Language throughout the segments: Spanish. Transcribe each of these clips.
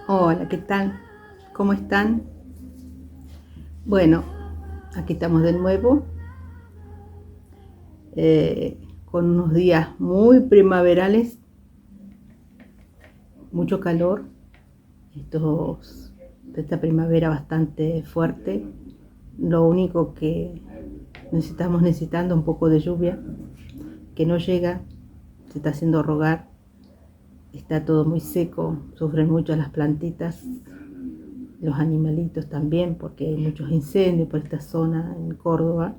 Hola, ¿qué tal? ¿Cómo están? Bueno, aquí estamos de nuevo, con unos días muy primaverales, mucho calor, esta primavera bastante fuerte. Lo único que estamos necesitando un poco de lluvia, que no llega, se está haciendo rogar, está todo muy seco, sufren mucho las plantitas, los animalitos también, porque hay muchos incendios por esta zona en Córdoba,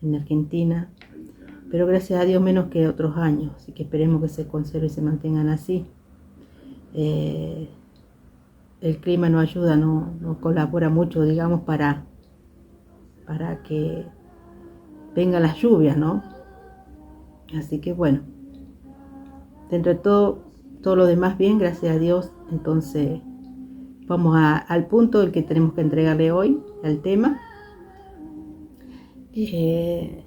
en Argentina, pero gracias a Dios menos que otros años, así que esperemos que se conserve y se mantengan así. Eh, el clima no ayuda, no colabora mucho, digamos, para que vengan las lluvias, ¿no? Así que bueno, dentro de todo lo demás bien, gracias a Dios. Entonces vamos al punto del que tenemos que entregarle hoy, al tema. Eh,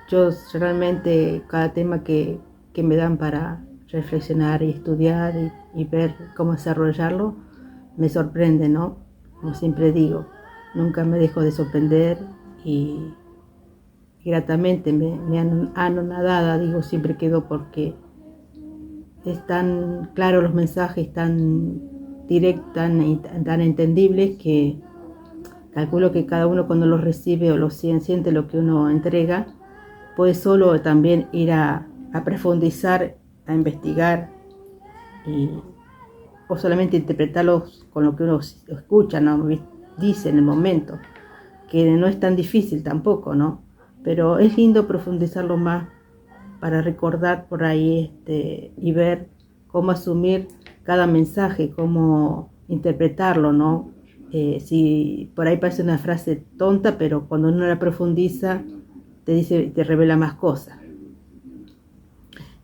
yo realmente cada tema que me dan para reflexionar y estudiar y ver cómo desarrollarlo, me sorprende, ¿no? Como siempre digo, nunca me dejo de sorprender y gratamente me anonadada, digo, siempre quedo porque es tan claro los mensajes, tan directos y tan entendibles que calculo que cada uno cuando los recibe o los siente lo que uno entrega, puede solo también ir a profundizar, a investigar y, o solamente interpretarlos con lo que uno escucha, ¿no? Dice en el momento, que no es tan difícil tampoco, ¿no? Pero es lindo profundizarlo más para recordar por ahí y ver cómo asumir cada mensaje, cómo interpretarlo, ¿no? Si por ahí parece una frase tonta, pero cuando uno la profundiza, te revela más cosas.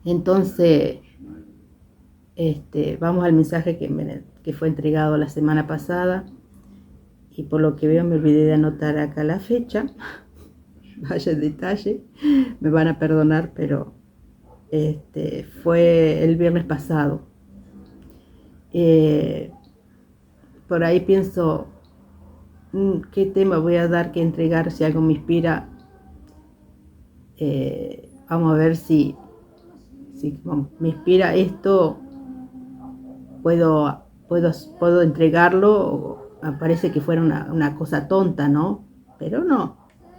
Entonces, vamos al mensaje que fue entregado la semana pasada y por lo que veo me olvidé de anotar acá la fecha. Vaya detalle, me van a perdonar, pero fue el viernes pasado. Eh, por ahí pienso, ¿qué tema voy a dar que entregar? Si algo me inspira, vamos a ver si me inspira esto, puedo entregarlo. Parece que fuera una cosa tonta, ¿no? Pero no,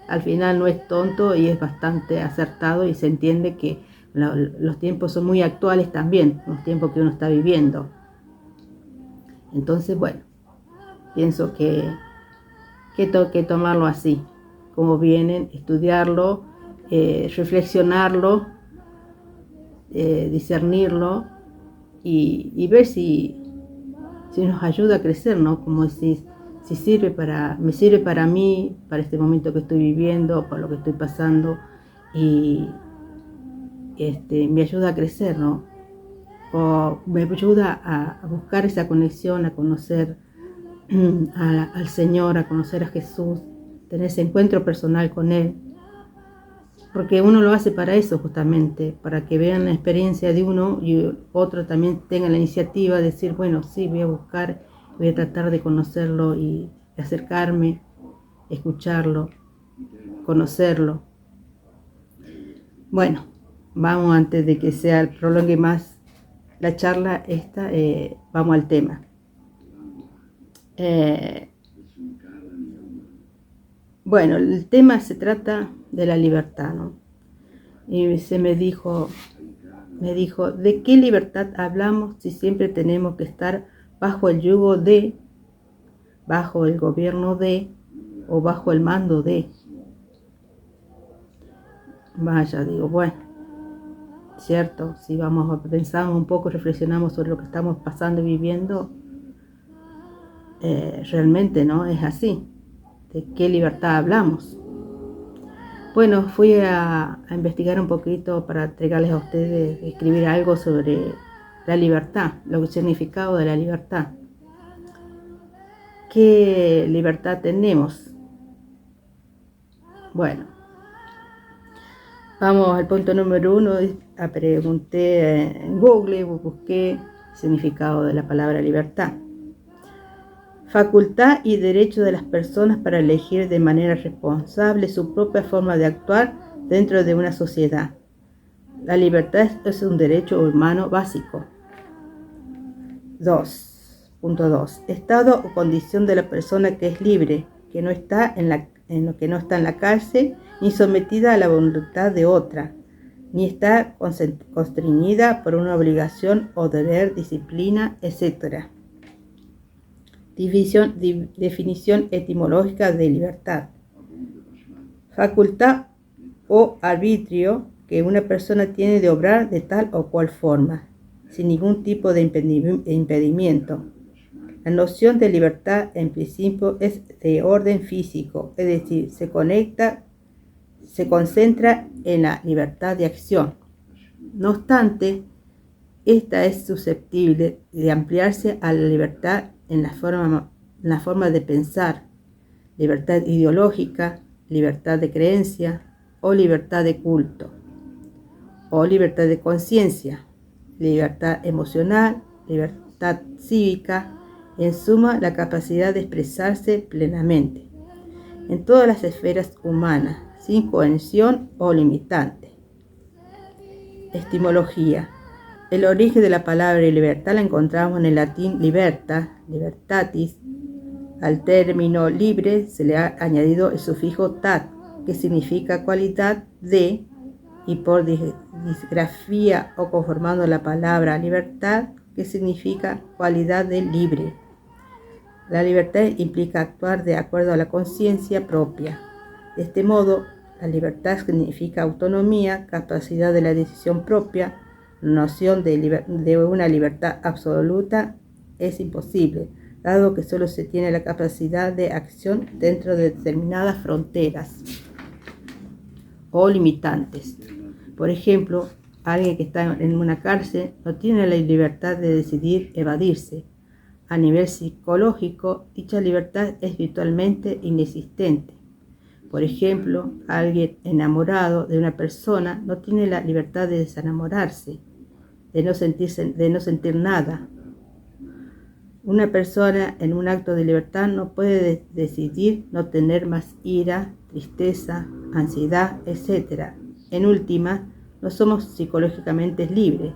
al final no es tonto y es bastante acertado y se entiende que los tiempos son muy actuales también, los tiempos que uno está viviendo. Entonces, bueno, pienso que tengo que tomarlo así, como vienen, estudiarlo, reflexionarlo, discernirlo y ver si nos ayuda a crecer, ¿no? Como si me sirve para mí, para este momento que estoy viviendo, para lo que estoy pasando y me ayuda a crecer, ¿no? O me ayuda a buscar esa conexión, a conocer al Señor, a conocer a Jesús, tener ese encuentro personal con Él, porque uno lo hace para eso justamente, para que vean la experiencia de uno y otro también tenga la iniciativa de decir, bueno, sí, voy a buscar, voy a tratar de conocerlo y acercarme, escucharlo, conocerlo. Bueno, vamos antes de que sea prolongue más la charla esta, vamos al tema. Bueno, el tema se trata de la libertad, ¿no? Y me dijo, ¿de qué libertad hablamos si siempre tenemos que estar bajo el yugo de, bajo el gobierno de, o bajo el mando de? Vaya, digo, bueno, cierto, si vamos a pensar un poco, reflexionamos sobre lo que estamos pasando y viviendo, realmente no es así. ¿De qué libertad hablamos? Bueno, fui a investigar un poquito para entregarles a ustedes, escribir algo sobre la libertad, lo que significado de la libertad. ¿Qué libertad tenemos? Bueno, vamos al punto número 1. Pregunté en Google, busqué significado de la palabra libertad. Facultad y derecho de las personas para elegir de manera responsable su propia forma de actuar dentro de una sociedad. La libertad es un derecho humano básico. 2.2. Estado o condición de la persona que es libre, que no está en la cárcel, ni sometida a la voluntad de otra, ni está constreñida por una obligación o deber, disciplina, etc. Definición etimológica de libertad. Facultad o arbitrio que una persona tiene de obrar de tal o cual forma, sin ningún tipo de impedimento. La noción de libertad en principio es de orden físico, es decir, se concentra en la libertad de acción. No obstante, esta es susceptible de ampliarse a la libertad en la forma de pensar, libertad ideológica, libertad de creencia o libertad de culto, o libertad de conciencia, libertad emocional, libertad cívica, en suma, la capacidad de expresarse plenamente en todas las esferas humanas, sin coerción o limitante. Etimología. El origen de la palabra libertad la encontramos en el latín libertas, libertatis. Al término libre se le ha añadido el sufijo tat, que significa cualidad de, y por disgrafía o conformando la palabra libertad, que significa cualidad de libre. La libertad implica actuar de acuerdo a la conciencia propia. De este modo, la libertad significa autonomía, capacidad de la decisión propia. La noción de una libertad absoluta es imposible, dado que solo se tiene la capacidad de acción dentro de determinadas fronteras o limitantes. Por ejemplo, alguien que está en una cárcel no tiene la libertad de decidir evadirse. A nivel psicológico, dicha libertad es virtualmente inexistente. Por ejemplo, alguien enamorado de una persona no tiene la libertad de desenamorarse, de no sentir nada. Una persona en un acto de libertad no puede decidir no tener más ira, tristeza, ansiedad, etc. En última, no somos psicológicamente libres.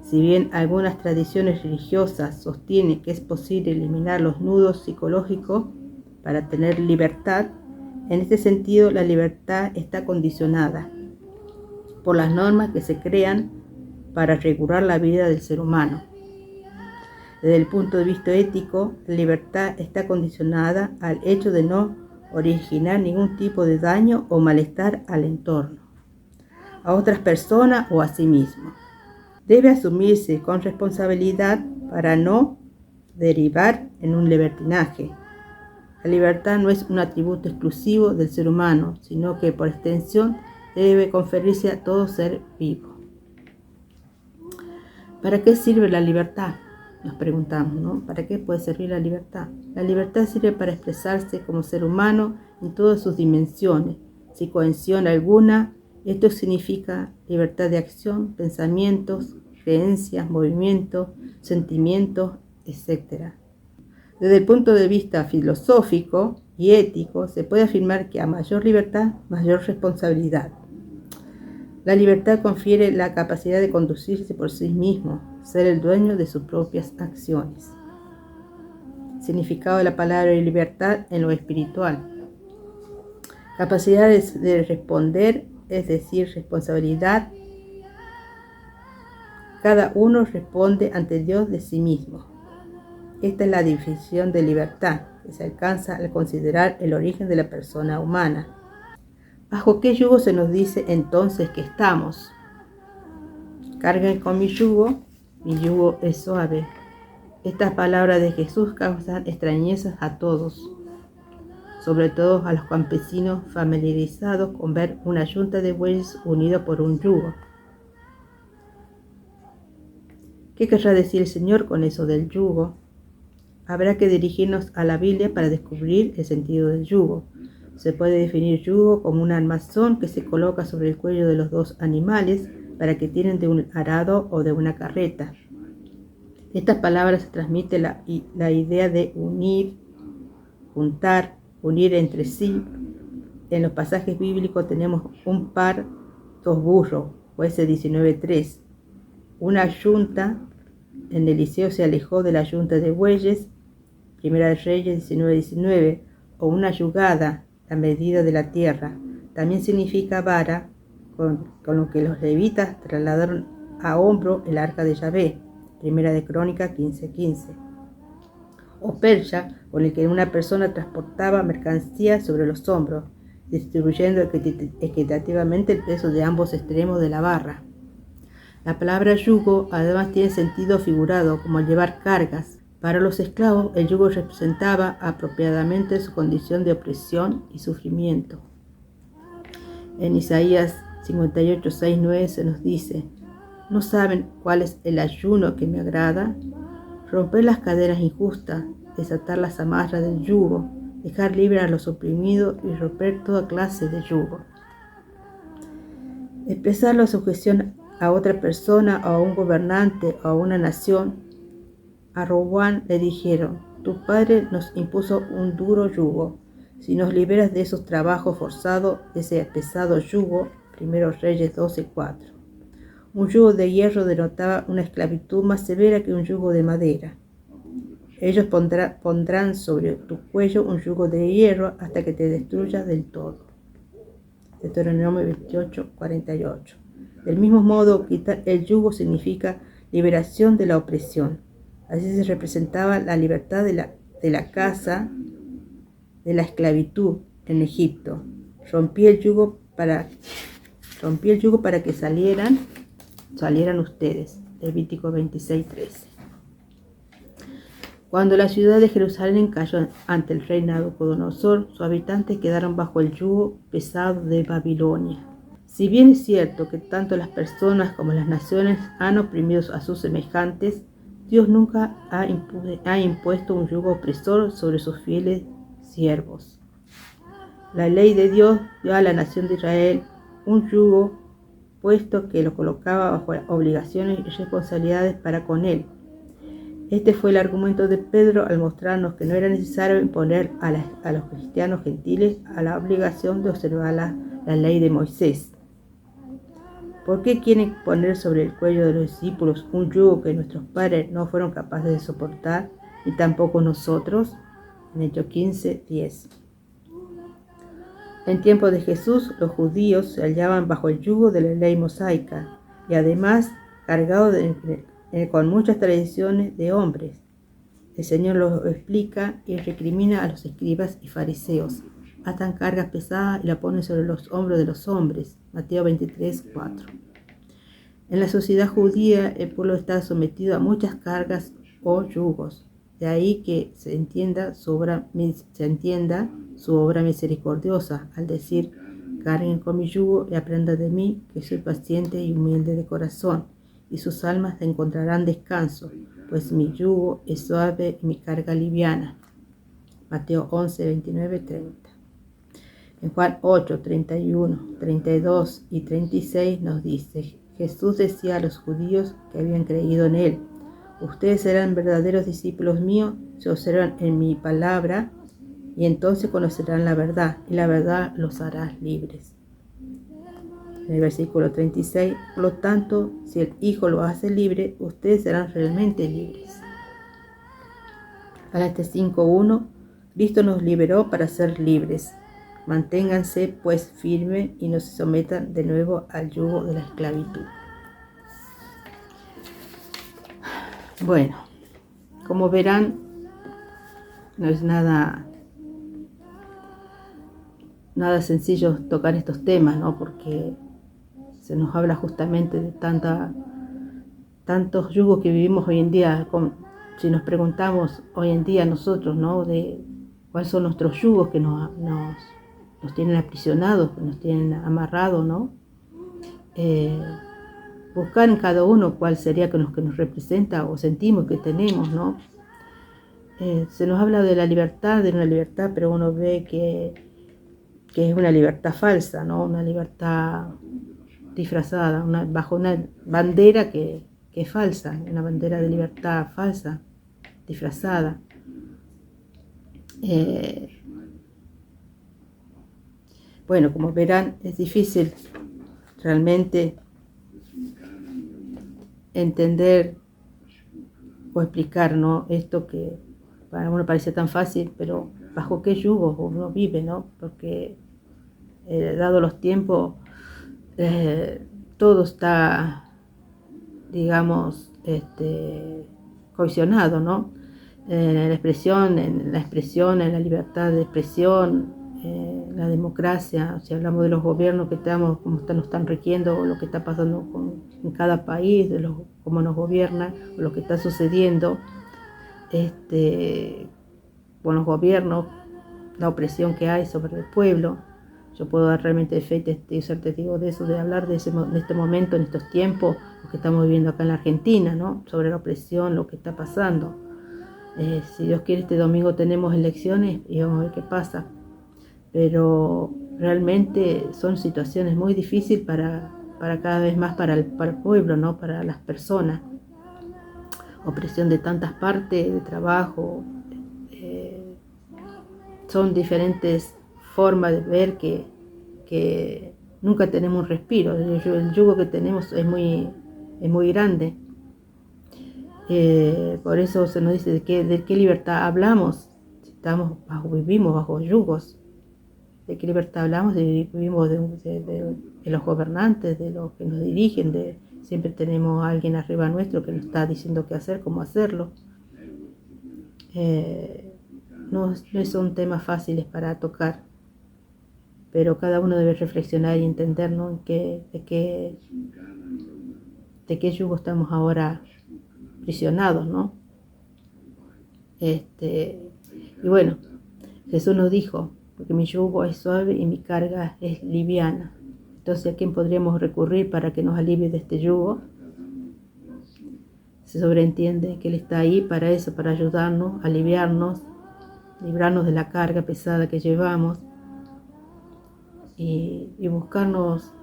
Si bien algunas tradiciones religiosas sostienen que es posible eliminar los nudos psicológicos para tener libertad, en este sentido la libertad está condicionada por las normas que se crean para regular la vida del ser humano. Desde el punto de vista ético, la libertad está condicionada al hecho de no originar ningún tipo de daño o malestar al entorno, a otras personas o a sí mismo. Debe asumirse con responsabilidad para no derivar en un libertinaje. La libertad no es un atributo exclusivo del ser humano, sino que por extensión debe conferirse a todo ser vivo. ¿Para qué sirve la libertad? Nos preguntamos, ¿no? ¿Para qué puede servir la libertad? La libertad sirve para expresarse como ser humano en todas sus dimensiones, sin coerción alguna. Esto significa libertad de acción, pensamientos, creencias, movimientos, sentimientos, etc. Desde el punto de vista filosófico y ético, se puede afirmar que a mayor libertad, mayor responsabilidad. La libertad confiere la capacidad de conducirse por sí mismo, ser el dueño de sus propias acciones. Significado de la palabra libertad en lo espiritual. Capacidad de responder, es decir, responsabilidad. Cada uno responde ante Dios de sí mismo. Esta es la definición de libertad que se alcanza al considerar el origen de la persona humana. ¿Bajo qué yugo se nos dice entonces que estamos? Carguen con mi yugo es suave. Estas palabras de Jesús causan extrañezas a todos, sobre todo a los campesinos familiarizados con ver una yunta de bueyes unida por un yugo. ¿Qué querrá decir el Señor con eso del yugo? Habrá que dirigirnos a la Biblia para descubrir el sentido del yugo. Se puede definir yugo como un armazón que se coloca sobre el cuello de los dos animales para que tiren de un arado o de una carreta. Estas palabras transmiten la idea de unir, juntar, unir entre sí. En los pasajes bíblicos tenemos un par, dos burros, Jueces 19:3. Una yunta, en Eliseo se alejó de la yunta de bueyes, Primera de Reyes 19:19, o una yugada, la medida de la tierra. También significa vara, con lo que los levitas trasladaron a hombro el arca de Yahvé, Primera de Crónicas 15:15. O percha, con el que una persona transportaba mercancías sobre los hombros, distribuyendo equitativamente el peso de ambos extremos de la barra. La palabra yugo además tiene sentido figurado, como llevar cargas. Para los esclavos, el yugo representaba apropiadamente su condición de opresión y sufrimiento. En Isaías 58:6-9 se nos dice: ¿no saben cuál es el ayuno que me agrada? Romper las cadenas injustas, desatar las amarras del yugo, dejar libre a los oprimidos y romper toda clase de yugo. Expresar la sujeción a otra persona o a un gobernante o a una nación. A Roboam le dijeron: tu padre nos impuso un duro yugo. Si nos liberas de esos trabajos forzados, ese pesado yugo, 1 Reyes 12:4. Un yugo de hierro denotaba una esclavitud más severa que un yugo de madera. Ellos pondrán sobre tu cuello un yugo de hierro hasta que te destruyas del todo. Deuteronomio 28:48. Del mismo modo, quitar el yugo significa liberación de la opresión. Así se representaba la libertad de la casa de la esclavitud en Egipto. Rompí el yugo para que salieran ustedes. Levítico 26:13. Cuando la ciudad de Jerusalén cayó ante el rey Nabucodonosor, sus habitantes quedaron bajo el yugo pesado de Babilonia. Si bien es cierto que tanto las personas como las naciones han oprimido a sus semejantes, Dios nunca ha impuesto un yugo opresor sobre sus fieles siervos. La ley de Dios dio a la nación de Israel un yugo puesto que lo colocaba bajo obligaciones y responsabilidades para con él. Este fue el argumento de Pedro al mostrarnos que no era necesario imponer a los cristianos gentiles a la obligación de observar la ley de Moisés. ¿Por qué quieren poner sobre el cuello de los discípulos un yugo que nuestros padres no fueron capaces de soportar, ni tampoco nosotros? En Hechos 15:10. En tiempos de Jesús, los judíos se hallaban bajo el yugo de la ley mosaica y además cargados con muchas tradiciones de hombres. El Señor lo explica y recrimina a los escribas y fariseos. Atan cargas pesadas y la ponen sobre los hombros de los hombres. Mateo 23:4. En la sociedad judía, el pueblo está sometido a muchas cargas o yugos. De ahí que se entienda su obra misericordiosa al decir: carguen con mi yugo y aprendan de mí, que soy paciente y humilde de corazón, y sus almas encontrarán descanso, pues mi yugo es suave y mi carga liviana. Mateo 11:29-30. En Juan 8, 31, 32 y 36 nos dice: Jesús decía a los judíos que habían creído en él: ustedes serán verdaderos discípulos míos si observan en mi palabra, y entonces conocerán la verdad, y la verdad los hará libres. En el versículo 36, por lo tanto, si el Hijo lo hace libre, ustedes serán realmente libres. Gálatas 5:1, Cristo nos liberó para ser libres. Manténganse pues firmes y no se sometan de nuevo al yugo de la esclavitud. Bueno, como verán, no es nada sencillo tocar estos temas, ¿no? Porque se nos habla justamente de tantos yugos que vivimos hoy en día. Si nos preguntamos hoy en día nosotros, ¿no? De cuáles son nuestros yugos que nos tienen aprisionados, que nos tienen amarrados, ¿no? Buscar en cada uno cuál sería lo que nos representa o sentimos que tenemos, ¿no? Se nos habla de una libertad, pero uno ve que es una libertad falsa, ¿no? Una libertad disfrazada, bajo una bandera que es falsa, una bandera de libertad falsa, disfrazada. Bueno, como verán, es difícil realmente entender o explicar, ¿no? Esto que para uno parece tan fácil, pero bajo qué yugo uno vive, ¿no? Porque dado los tiempos, todo está, digamos, cohesionado, ¿no? La expresión, en la libertad de expresión, la democracia. Si hablamos de los gobiernos que estamos, cómo nos están rigiendo, o lo que está pasando en cada país, cómo nos gobiernan, o lo que está sucediendo con los gobiernos, la opresión que hay sobre el pueblo. Yo puedo dar realmente fe y ser testigo de eso, de hablar de este momento, en estos tiempos, lo que estamos viviendo acá en la Argentina, ¿no? Sobre la opresión, lo que está pasando. Si Dios quiere, este domingo tenemos elecciones y vamos a ver qué pasa. Pero realmente son situaciones muy difíciles para cada vez más para el pueblo, ¿no? Para las personas. Opresión de tantas partes, de trabajo. Son diferentes formas de ver que nunca tenemos un respiro. El yugo que tenemos es muy grande. Por eso se nos dice de qué libertad hablamos. Vivimos bajo yugos. ¿De qué libertad hablamos? Vivimos de los gobernantes, de los que nos dirigen. Siempre tenemos a alguien arriba nuestro que nos está diciendo qué hacer, cómo hacerlo. No son temas fáciles para tocar, pero cada uno debe reflexionar y entender, ¿no? de qué yugo estamos ahora prisionados, ¿no? Y bueno, Jesús nos dijo, porque mi yugo es suave y mi carga es liviana. Entonces, ¿a quién podríamos recurrir para que nos alivie de este yugo? Se sobreentiende que Él está ahí para eso, para ayudarnos, aliviarnos, librarnos de la carga pesada que llevamos y buscarnos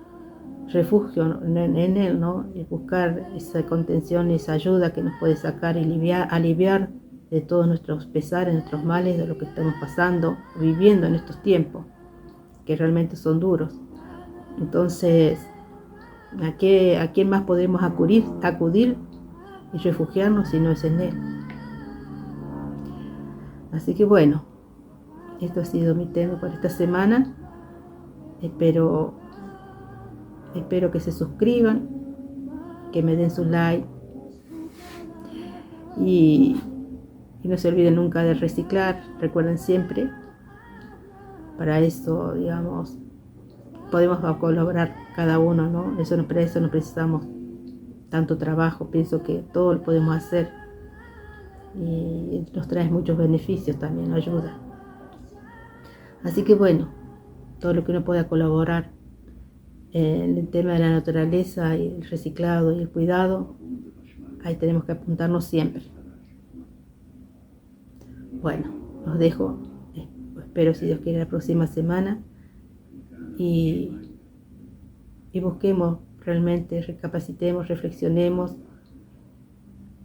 refugio en Él, ¿no? Y buscar esa contención, esa ayuda que nos puede sacar y aliviar de todos nuestros pesares, nuestros males, de lo que estamos pasando, viviendo en estos tiempos, que realmente son duros. Entonces, ¿a quién más podemos acudir y refugiarnos si no es en Él? Así que bueno, esto ha sido mi tema por esta semana. Espero que se suscriban, que me den su like y no se olviden nunca de reciclar. Recuerden siempre, para eso, digamos, podemos colaborar cada uno, ¿no? Para eso no precisamos tanto trabajo. Pienso que todo lo podemos hacer y nos trae muchos beneficios también, ayuda. Así que bueno, todo lo que uno pueda colaborar en el tema de la naturaleza y el reciclado y el cuidado, ahí tenemos que apuntarnos siempre. Bueno, los dejo. Espero, si Dios quiere, la próxima semana y busquemos realmente, recapacitemos, reflexionemos,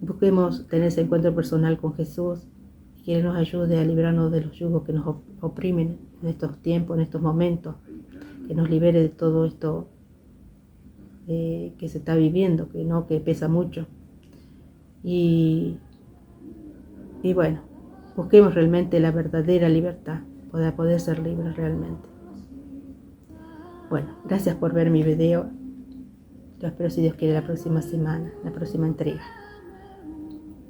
busquemos tener ese encuentro personal con Jesús y que Él nos ayude a librarnos de los yugos que nos oprimen en estos tiempos, en estos momentos, que nos libere de todo esto que se está viviendo, que pesa mucho. Y bueno, busquemos realmente la verdadera libertad, para poder ser libres realmente. Bueno, gracias por ver mi video. Yo espero, si Dios quiere, la próxima semana, la próxima entrega.